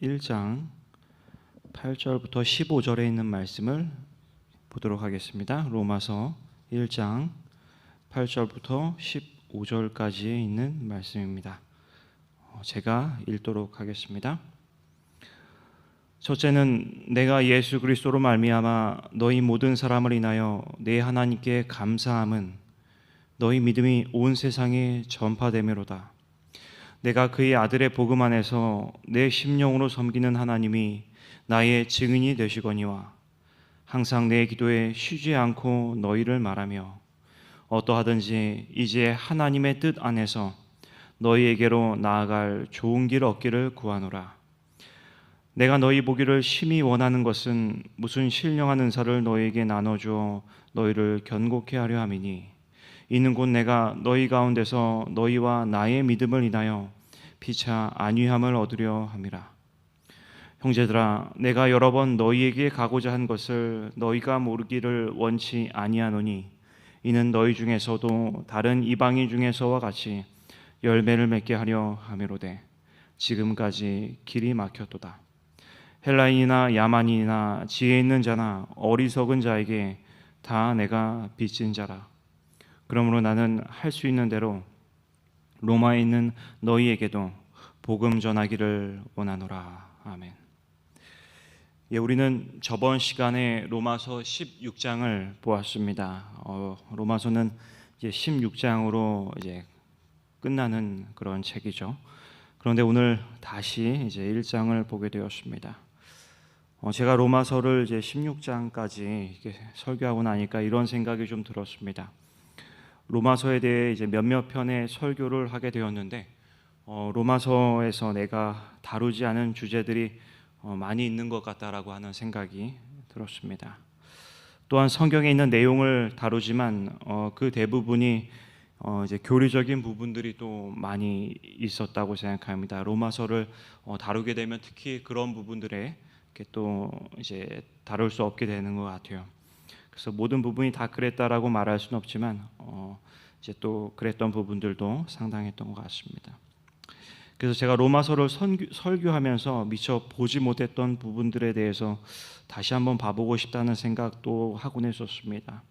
1장 8절부터 15절에 있는 말씀을 보도록 하겠습니다. 로마서 1장 8절부터 15절까지에 있는 말씀입니다. 제가 읽도록 하겠습니다. 첫째는 내가 예수 그리스도로 말미암아 너희 모든 사람을 인하여 내 하나님께 감사함은 너희 믿음이 온 세상에 전파되므로다. 내가 그의 아들의 복음 안에서 내 심령으로 섬기는 하나님이 나의 증인이 되시거니와 항상 내 기도에 쉬지 않고 너희를 말하며 어떠하든지 이제 하나님의 뜻 안에서 너희에게로 나아갈 좋은 길 얻기를 구하노라. 내가 너희 보기를 심히 원하는 것은 무슨 신령한 은사를 너희에게 나눠주어 너희를 견고케 하려 함이니 이는 곧 내가 너희 가운데서 너희와 나의 믿음을 인하여 피차 안위함을 얻으려 함이라. 형제들아, 내가 여러 번 너희에게 가고자 한 것을 너희가 모르기를 원치 아니하노니 이는 너희 중에서도 다른 이방인 중에서와 같이 열매를 맺게 하려 함이로되 지금까지 길이 막혔도다. 헬라인이나 야만인이나 지혜 있는 자나 어리석은 자에게 다 내가 빚진 자라. 그러므로 나는 할 수 있는 대로 로마에 있는 너희에게도 복음 전하기를 원하노라. 아멘. 우리는 저번 시간에 로마서 16장을 보았습니다. 로마서는 이제 16장으로 이제 끝나는 그런 책이죠. 그런데 오늘 다시 이제 1장을 보게 되었습니다. 제가 로마서를 이제 16장까지 설교하고 나니까 이런 생각이 좀 들었습니다. 로마서에 대해 이제 몇몇 편의 설교를 하게 되었는데 로마서에서 내가 다루지 않은 주제들이 많이 있는 것 같다라고 하는 생각이 들었습니다. 또한 성경에 있는 내용을 다루지만 그 대부분이 이제 교리적인 부분들이 또 많이 있었다고 생각합니다. 로마서를 다루게 되면 특히 그런 부분들에 이렇게 또 이제 다룰 수 없게 되는 것 같아요. 그래서 모든 부분이 다 그랬다라고 말할 수는 없지만 이제 또 그랬던 부분들도 상당했던 것 같습니다. 그래서 제가 로마서를 설교하면서 미처 보지 못했던 부분들에 대해서 다시 한번 봐보고 싶다는 생각도 하곤 했었습니다.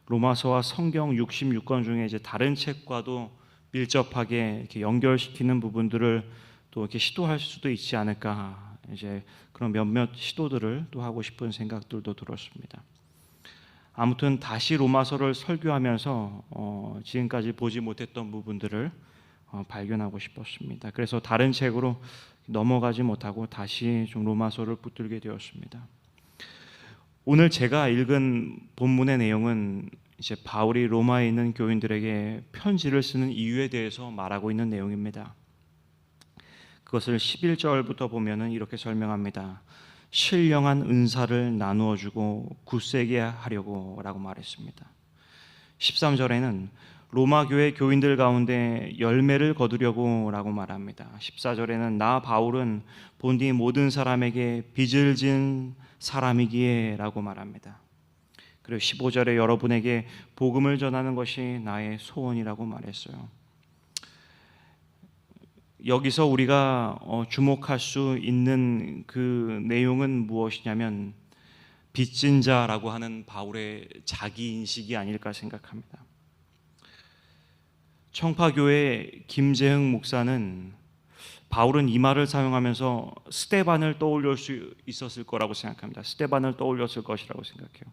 로마서와 성경 66권 중에 이제 다른 책과도 밀접하게 이렇게 연결시키는 부분들을 또 이렇게 시도할 수도 있지 않을까, 이제 그런 몇몇 시도들을 또 하고 싶은 생각들도 들었습니다. 아무튼 다시 로마서를 설교하면서 지금까지 보지 못했던 부분들을 발견하고 싶었습니다. 그래서 다른 책으로 넘어가지 못하고 다시 좀 로마서를 붙들게 되었습니다. 오늘 제가 읽은 본문의 내용은 이제 바울이 로마에 있는 교인들에게 편지를 쓰는 이유에 대해서 말하고 있는 내용입니다. 그것을 11절부터 보면은 이렇게 설명합니다. 신령한 은사를 나누어 주고 굳세게 하려고 라고 말했습니다. 13절에는 로마 교회 교인들 가운데 열매를 거두려고 라고 말합니다. 14절에는 나 바울은 본디 모든 사람에게 빚을 진 사람이기에 라고 말합니다. 그리고 15절에 여러분에게 복음을 전하는 것이 나의 소원이라고 말했어요. 여기서 우리가 주목할 수 있는 그 내용은 무엇이냐면 빚진 자라고 하는 바울의 자기인식이 아닐까 생각합니다. 청파교회 김재흥 목사는 바울은 이 말을 사용하면서 스데반을 떠올릴 수 있었을 거라고 생각합니다. 스데반을 떠올렸을 것이라고 생각해요.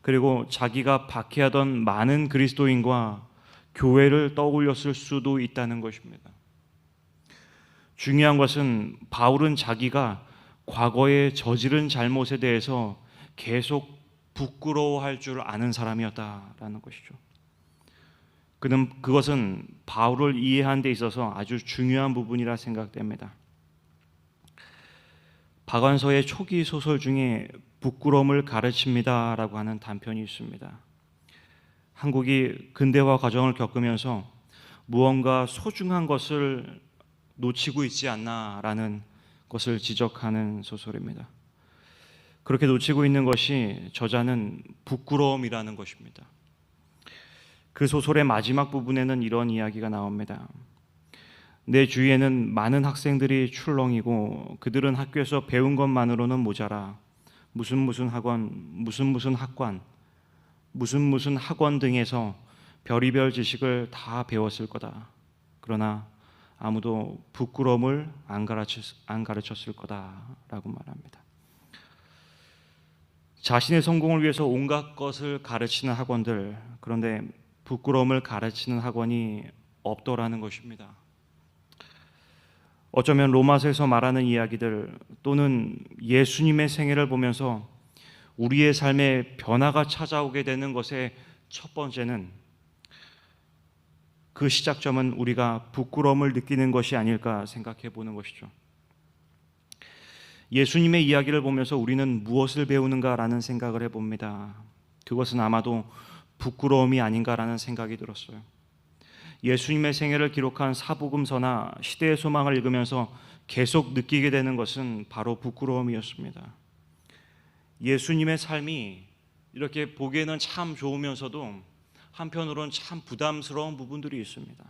그리고 자기가 박해하던 많은 그리스도인과 교회를 떠올렸을 수도 있다는 것입니다. 중요한 것은 바울은 자기가 과거에 저지른 잘못에 대해서 계속 부끄러워할 줄 아는 사람이었다라는 것이죠. 그것은 바울을 이해하는 데 있어서 아주 중요한 부분이라 생각됩니다. 박완서의 초기 소설 중에 부끄러움을 가르칩니다라고 하는 단편이 있습니다. 한국이 근대화 과정을 겪으면서 무언가 소중한 것을 놓치고 있지 않나라는 것을 지적하는 소설입니다. 그렇게 놓치고 있는 것이 저자는 부끄러움이라는 것입니다. 그 소설의 마지막 부분에는 이런 이야기가 나옵니다. 내 주위에는 많은 학생들이 출렁이고 그들은 학교에서 배운 것만으로는 모자라 무슨 학원, 무슨 학관, 무슨 학원 등에서 별의별 지식을 다 배웠을 거다. 그러나 아무도 부끄러움을 안 가르쳤을 거다라고 말합니다. 자신의 성공을 위해서 온갖 것을 가르치는 학원들, 그런데 부끄러움을 가르치는 학원이 없더라는 것입니다. 어쩌면 로마서에서 말하는 이야기들 또는 예수님의 생애를 보면서 우리의 삶에 변화가 찾아오게 되는 것의 첫 번째는 그 시작점은 우리가 부끄러움을 느끼는 것이 아닐까 생각해 보는 것이죠. 예수님의 이야기를 보면서 우리는 무엇을 배우는가라는 생각을 해봅니다. 그것은 아마도 부끄러움이 아닌가라는 생각이 들었어요. 예수님의 생애를 기록한 사복음서나 시대의 소망을 읽으면서 계속 느끼게 되는 것은 바로 부끄러움이었습니다. 예수님의 삶이 이렇게 보기에는 참 좋으면서도 한편으로는 참 부담스러운 부분들이 있습니다.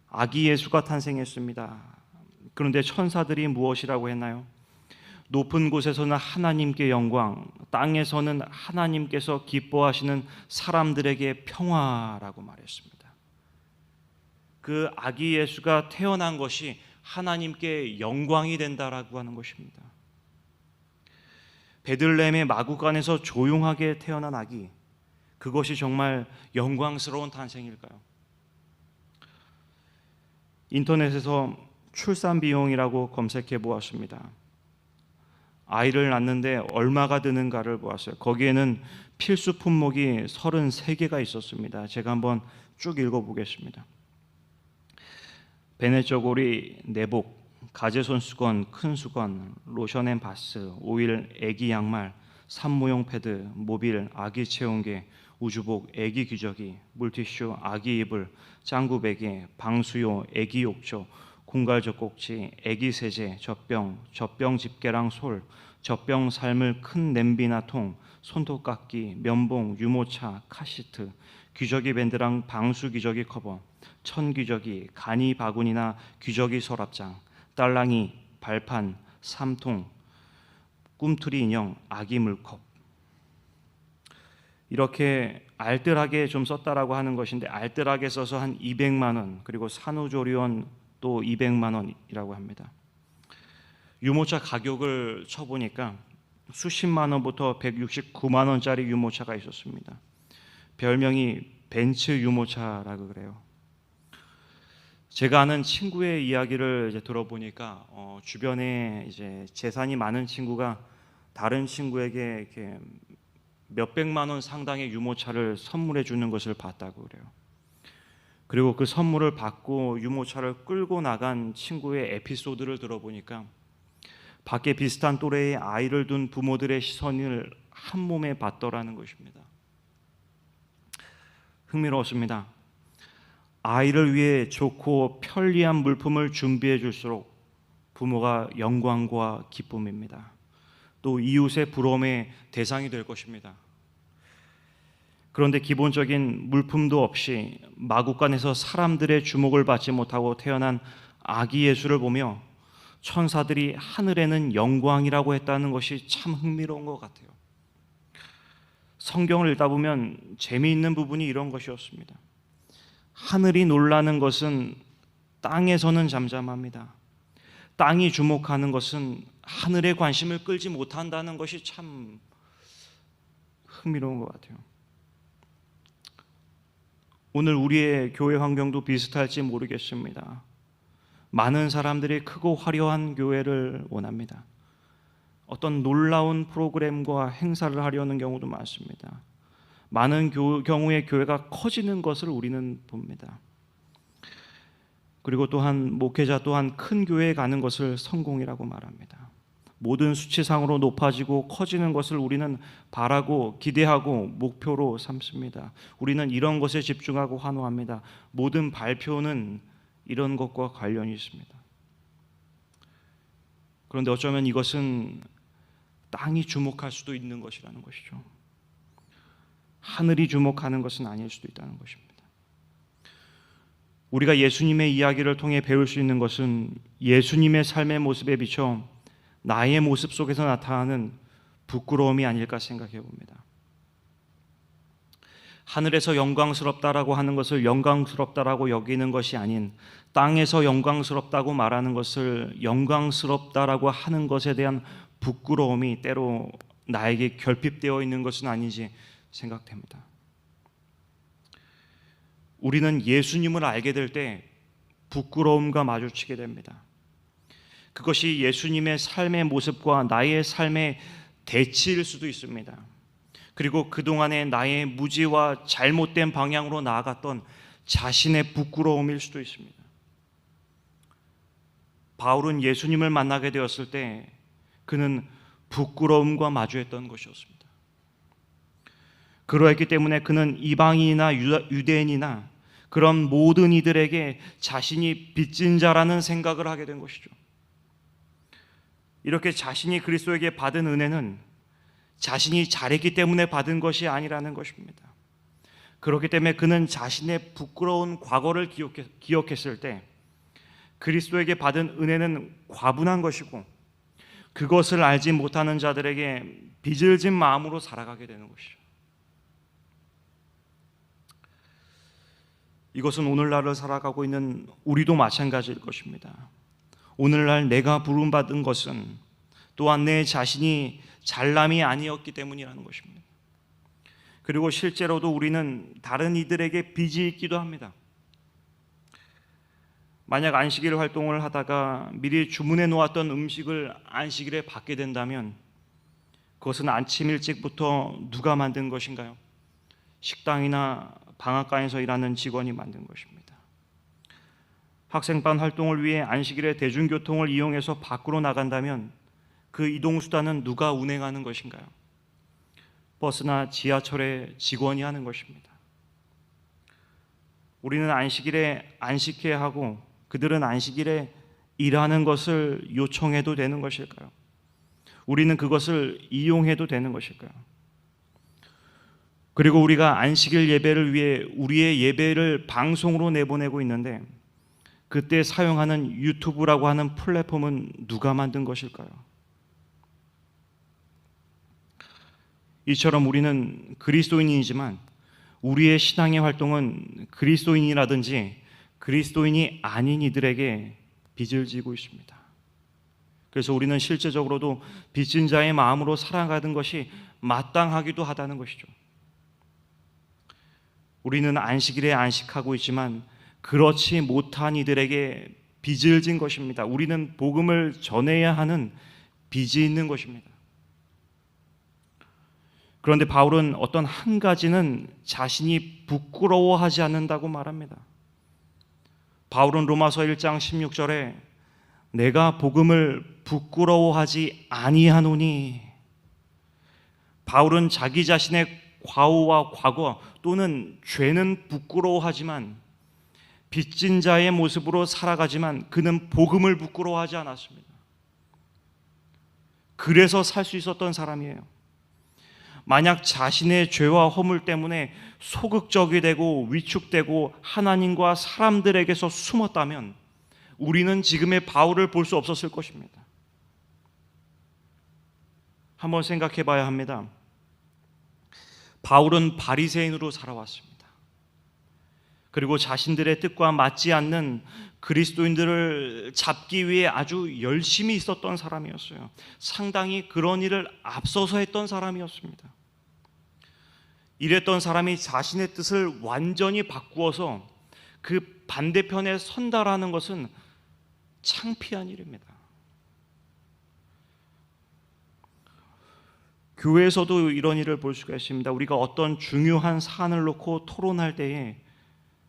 아기 예수가 탄생했습니다. 그런데 천사들이 무엇이라고 했나요? 높은 곳에서는 하나님께 영광, 땅에서는 하나님께서 기뻐하시는 사람들에게 평화라고 말했습니다. 그 아기 예수가 태어난 것이 하나님께 영광이 된다라고 하는 것입니다. 베들레헴의 마구간에서 조용하게 태어난 아기, 그것이 정말 영광스러운 탄생일까요? 인터넷에서 출산 비용이라고 검색해 보았습니다. 아이를 낳는데 얼마가 드는가를 보았어요. 거기에는 필수 품목이 33개가 있었습니다. 제가 한번 쭉 읽어보겠습니다. 베네저고리, 내복, 가제손 수건, 큰 수건, 로션 앤 바스, 오일, 애기 양말, 산모용 패드, 모빌, 아기 체온계, 우주복, 애기 기저귀, 물티슈, 아기 이불, 짱구 베개, 방수요, 애기 욕조, 공갈 젖꼭지, 애기 세제, 젖병 집게랑 솔, 젖병 삶을 큰 냄비나 통, 손톱깎이, 면봉, 유모차, 카시트, 기저귀 밴드랑 방수 기저귀 커버, 천 기저귀, 간이 바구니나 기저귀 서랍장, 딸랑이, 발판, 삼통, 꿈틀이 인형, 아기 물컵. 이렇게 알뜰하게 좀 썼다라고 하는 것인데 알뜰하게 써서 한 200만 원, 그리고 산후조리원 또 200만 원이라고 합니다. 유모차 가격을 쳐보니까 수십만 원부터 169만 원짜리 유모차가 있었습니다. 별명이 벤츠 유모차라고 그래요. 제가 아는 친구의 이야기를 이제 들어보니까 주변에 이제 재산이 많은 친구가 다른 친구에게 이렇게 몇백만 원 상당의 유모차를 선물해 주는 것을 봤다고 그래요. 그리고 그 선물을 받고 유모차를 끌고 나간 친구의 에피소드를 들어보니까 밖에 비슷한 또래의 아이를 둔 부모들의 시선을 한 몸에 받더라는 것입니다. 흥미로웠습니다. 아이를 위해 좋고 편리한 물품을 준비해 줄수록 부모가 영광과 기쁨입니다. 또 이웃의 부러움의 대상이 될 것입니다. 그런데 기본적인 물품도 없이 마구간에서 사람들의 주목을 받지 못하고 태어난 아기 예수를 보며 천사들이 하늘에는 영광이라고 했다는 것이 참 흥미로운 것 같아요. 성경을 읽다 보면 재미있는 부분이 이런 것이었습니다. 하늘이 놀라는 것은 땅에서는 잠잠합니다. 땅이 주목하는 것은 하늘의 관심을 끌지 못한다는 것이 참 흥미로운 것 같아요. 오늘 우리의 교회 환경도 비슷할지 모르겠습니다. 많은 사람들이 크고 화려한 교회를 원합니다. 어떤 놀라운 프로그램과 행사를 하려는 경우도 많습니다. 많은 경우에 교회가 커지는 것을 우리는 봅니다. 그리고 또한 목회자 또한 큰 교회에 가는 것을 성공이라고 말합니다. 모든 수치상으로 높아지고 커지는 것을 우리는 바라고 기대하고 목표로 삼습니다. 우리는 이런 것에 집중하고 환호합니다. 모든 발표는 이런 것과 관련이 있습니다. 그런데 어쩌면 이것은 땅이 주목할 수도 있는 것이라는 것이죠. 하늘이 주목하는 것은 아닐 수도 있다는 것입니다. 우리가 예수님의 이야기를 통해 배울 수 있는 것은 예수님의 삶의 모습에 비춰 나의 모습 속에서 나타나는 부끄러움이 아닐까 생각해 봅니다. 하늘에서 영광스럽다라고 하는 것을 영광스럽다라고 여기는 것이 아닌 땅에서 영광스럽다고 말하는 것을 영광스럽다라고 하는 것에 대한 부끄러움이 때로 나에게 결핍되어 있는 것은 아닌지 생각됩니다. 우리는 예수님을 알게 될 때 부끄러움과 마주치게 됩니다. 그것이 예수님의 삶의 모습과 나의 삶의 대치일 수도 있습니다. 그리고 그동안의 나의 무지와 잘못된 방향으로 나아갔던 자신의 부끄러움일 수도 있습니다. 바울은 예수님을 만나게 되었을 때 그는 부끄러움과 마주했던 것이었습니다. 그러했기 때문에 그는 이방인이나 유대인이나 그런 모든 이들에게 자신이 빚진 자라는 생각을 하게 된 것이죠. 이렇게 자신이 그리스도에게 받은 은혜는 자신이 잘했기 때문에 받은 것이 아니라는 것입니다. 그렇기 때문에 그는 자신의 부끄러운 과거를 기억했을 때 그리스도에게 받은 은혜는 과분한 것이고 그것을 알지 못하는 자들에게 빚을 진 마음으로 살아가게 되는 것이죠. 이것은 오늘날을 살아가고 있는 우리도 마찬가지일 것입니다. 오늘날 내가 부름받은 것은 또한 내 자신이 잘남이 아니었기 때문이라는 것입니다. 그리고 실제로도 우리는 다른 이들에게 빚이 있기도 합니다. 만약 안식일 활동을 하다가 미리 주문해 놓았던 음식을 안식일에 받게 된다면 그것은 아침 일찍부터 누가 만든 것인가요? 식당이나 방앗간에서 일하는 직원이 만든 것입니다. 학생반 활동을 위해 안식일에 대중교통을 이용해서 밖으로 나간다면 그 이동수단은 누가 운행하는 것인가요? 버스나 지하철의 직원이 하는 것입니다. 우리는 안식일에 안식해야 하고 그들은 안식일에 일하는 것을 요청해도 되는 것일까요? 우리는 그것을 이용해도 되는 것일까요? 그리고 우리가 안식일 예배를 위해 우리의 예배를 방송으로 내보내고 있는데 그때 사용하는 유튜브라고 하는 플랫폼은 누가 만든 것일까요? 이처럼 우리는 그리스도인이지만 우리의 신앙의 활동은 그리스도인이라든지 그리스도인이 아닌 이들에게 빚을 지고 있습니다. 그래서 우리는 실제적으로도 빚진 자의 마음으로 살아가는 것이 마땅하기도 하다는 것이죠. 우리는 안식일에 안식하고 있지만 그렇지 못한 이들에게 빚을 진 것입니다. 우리는 복음을 전해야 하는 빚이 있는 것입니다. 그런데 바울은 어떤 한 가지는 자신이 부끄러워하지 않는다고 말합니다. 바울은 로마서 1장 16절에 내가 복음을 부끄러워하지 아니하노니, 바울은 자기 자신의 과오와 과거 또는 죄는 부끄러워하지만 빚진 자의 모습으로 살아가지만 그는 복음을 부끄러워하지 않았습니다. 그래서 살 수 있었던 사람이에요. 만약 자신의 죄와 허물 때문에 소극적이 되고 위축되고 하나님과 사람들에게서 숨었다면 우리는 지금의 바울을 볼 수 없었을 것입니다. 한번 생각해 봐야 합니다. 바울은 바리새인으로 살아왔습니다. 그리고 자신들의 뜻과 맞지 않는 그리스도인들을 잡기 위해 아주 열심히 있었던 사람이었어요. 상당히 그런 일을 앞서서 했던 사람이었습니다. 이랬던 사람이 자신의 뜻을 완전히 바꾸어서 그 반대편에 선다라는 것은 창피한 일입니다. 교회에서도 이런 일을 볼 수가 있습니다. 우리가 어떤 중요한 사안을 놓고 토론할 때에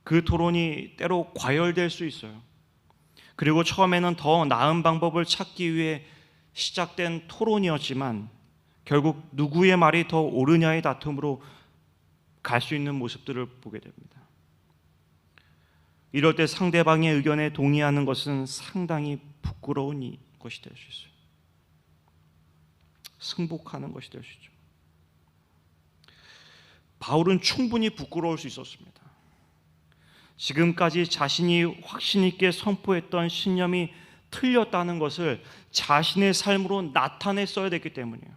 그 토론이 때로 과열될 수 있어요. 그리고 처음에는 더 나은 방법을 찾기 위해 시작된 토론이었지만 결국 누구의 말이 더 옳으냐의 다툼으로 갈 수 있는 모습들을 보게 됩니다. 이럴 때 상대방의 의견에 동의하는 것은 상당히 부끄러운 것이 될 수 있어요. 승복하는 것이 될 수 있죠. 바울은 충분히 부끄러울 수 있었습니다. 지금까지 자신이 확신 있게 선포했던 신념이 틀렸다는 것을 자신의 삶으로 나타냈어야 됐기 때문이에요.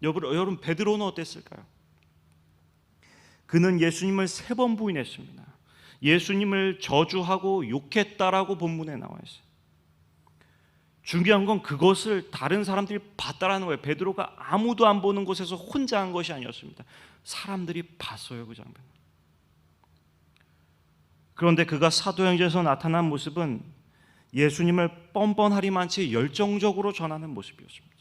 여러분, 베드로는 어땠을까요? 그는 예수님을 3번 부인했습니다. 예수님을 저주하고 욕했다라고 본문에 나와 있어요. 중요한 건 그것을 다른 사람들이 봤다라는 거예요. 베드로가 아무도 안 보는 곳에서 혼자 한 것이 아니었습니다. 사람들이 봤어요, 그 장면. 그런데 그가 사도행전에서 나타난 모습은 예수님을 뻔뻔하리만치 열정적으로 전하는 모습이었습니다.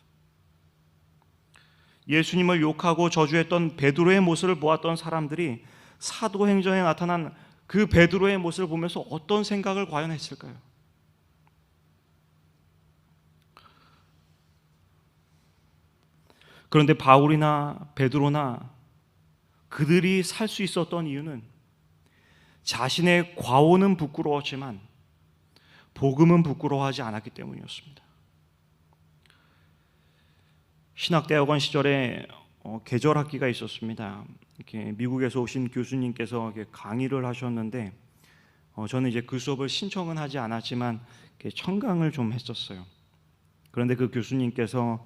예수님을 욕하고 저주했던 베드로의 모습을 보았던 사람들이 사도행전에 나타난 그 베드로의 모습을 보면서 어떤 생각을 과연 했을까요? 그런데 바울이나 베드로나 그들이 살 수 있었던 이유는 자신의 과오는 부끄러웠지만 복음은 부끄러워하지 않았기 때문이었습니다. 신학대학원 시절에 계절학기가 있었습니다. 이렇게 미국에서 오신 교수님께서 이렇게 강의를 하셨는데 저는 이제 그 수업을 신청은 하지 않았지만 이렇게 청강을 좀 했었어요. 그런데 그 교수님께서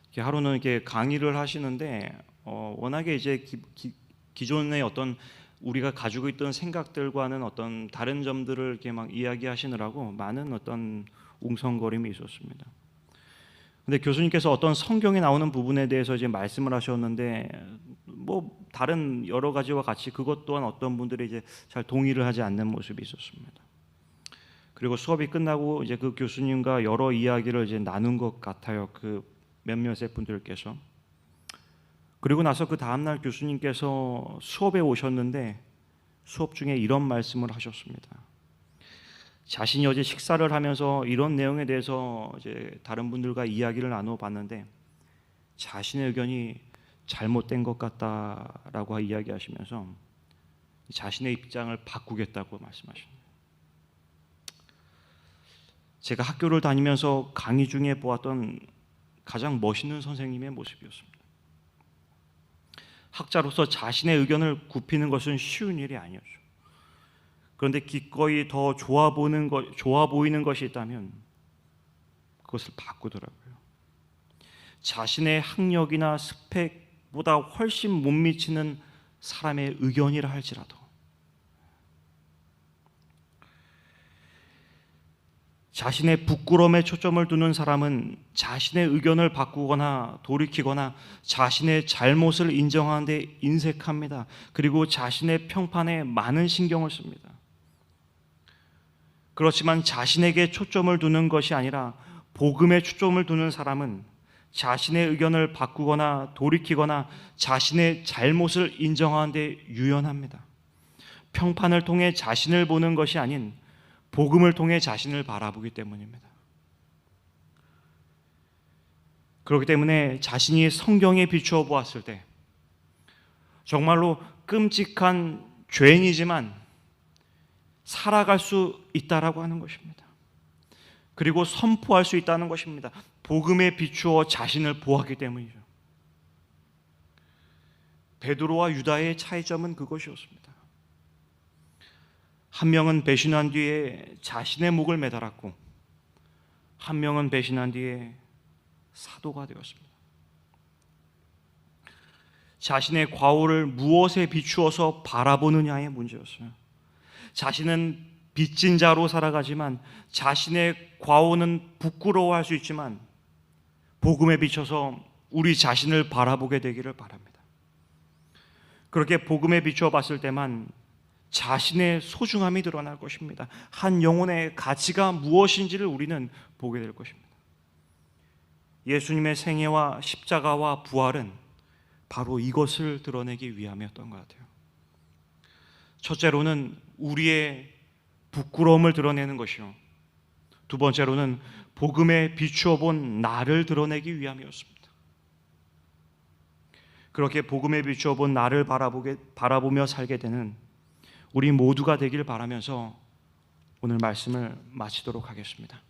이렇게 하루는 이렇게 강의를 하시는데 워낙에 이제 기존의 어떤 우리가 가지고 있던 생각들과는 어떤 다른 점들을 이렇게 막 이야기하시느라고 많은 어떤 웅성거림이 있었습니다. 근데 교수님께서 어떤 성경에 나오는 부분에 대해서 이제 말씀을 하셨는데 뭐 다른 여러 가지와 같이 그것 또한 어떤 분들이 이제 잘 동의를 하지 않는 모습이 있었습니다. 그리고 수업이 끝나고 이제 그 교수님과 여러 이야기를 이제 나눈 것 같아요. 그 몇몇의 분들께서. 그리고 나서 그 다음날 교수님께서 수업에 오셨는데 수업 중에 이런 말씀을 하셨습니다. 자신이 어제 식사를 하면서 이런 내용에 대해서 이제 다른 분들과 이야기를 나눠봤는데 자신의 의견이 잘못된 것 같다라고 이야기하시면서 자신의 입장을 바꾸겠다고 말씀하십니다. 제가 학교를 다니면서 강의 중에 보았던 가장 멋있는 선생님의 모습이었습니다. 학자로서 자신의 의견을 굽히는 것은 쉬운 일이 아니었죠. 그런데 기꺼이 더 좋아 보이는 것이 있다면 그것을 바꾸더라고요. 자신의 학력이나 스펙보다 훨씬 못 미치는 사람의 의견이라 할지라도 자신의 부끄러움에 초점을 두는 사람은 자신의 의견을 바꾸거나 돌이키거나 자신의 잘못을 인정하는 데 인색합니다. 그리고 자신의 평판에 많은 신경을 씁니다. 그렇지만 자신에게 초점을 두는 것이 아니라 복음에 초점을 두는 사람은 자신의 의견을 바꾸거나 돌이키거나 자신의 잘못을 인정하는 데 유연합니다. 평판을 통해 자신을 보는 것이 아닌 복음을 통해 자신을 바라보기 때문입니다. 그렇기 때문에 자신이 성경에 비추어 보았을 때 정말로 끔찍한 죄인이지만 살아갈 수 있다라고 하는 것입니다. 그리고 선포할 수 있다는 것입니다. 복음에 비추어 자신을 보았기 때문이죠. 베드로와 유다의 차이점은 그것이었습니다. 한 명은 배신한 뒤에 자신의 목을 매달았고 한 명은 배신한 뒤에 사도가 되었습니다. 자신의 과오를 무엇에 비추어서 바라보느냐의 문제였어요. 자신은 빚진 자로 살아가지만 자신의 과오는 부끄러워할 수 있지만 복음에 비춰서 우리 자신을 바라보게 되기를 바랍니다. 그렇게 복음에 비추어 봤을 때만 자신의 소중함이 드러날 것입니다. 한 영혼의 가치가 무엇인지를 우리는 보게 될 것입니다. 예수님의 생애와 십자가와 부활은 바로 이것을 드러내기 위함이었던 것 같아요. 첫째로는 우리의 부끄러움을 드러내는 것이요, 두 번째로는 복음에 비추어 본 나를 드러내기 위함이었습니다. 그렇게 복음에 비추어 본 나를 바라보며 살게 되는 우리 모두가 되길 바라면서 오늘 말씀을 마치도록 하겠습니다.